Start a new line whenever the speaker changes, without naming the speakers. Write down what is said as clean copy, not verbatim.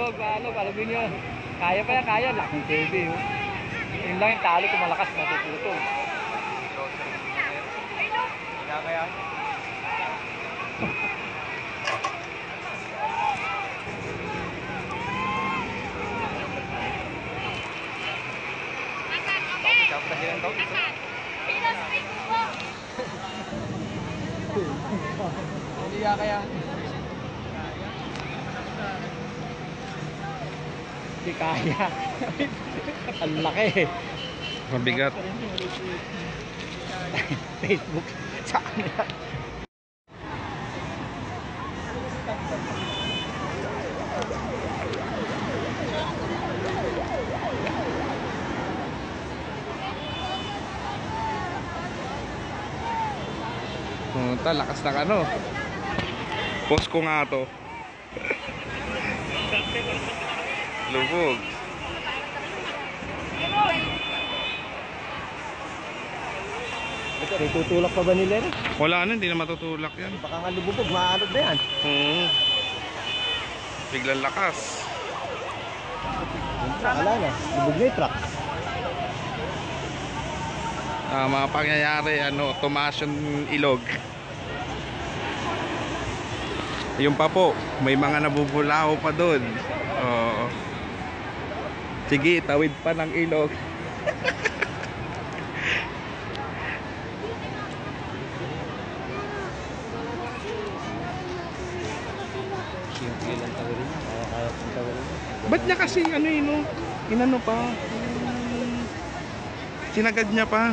ilog, alam niyo. Kaya pa yan, kaya. Laking TV. Yun lang yung talo kung malakas, matututol. Kaya. Hindi kaya. Hindi kaya. Ang laki.
Mabigat.
Facebook. Saan yan?
Lakas ng ano. Post ko nga to. Lubog.
Tutulak pa ba nila rin?
Wala na, hindi na matutulak yan.
Baka nga lububog, maanod na yan.
Biglang lakas.
Wala na, lubog na yung truck.
Mga pangyayari, tumaas yung ilog. Yung pa po, may mga nabubulao pa doon. Sige, tawid pa ng ilog. Ba't niya kasi inano pa? Sinagad niya pa.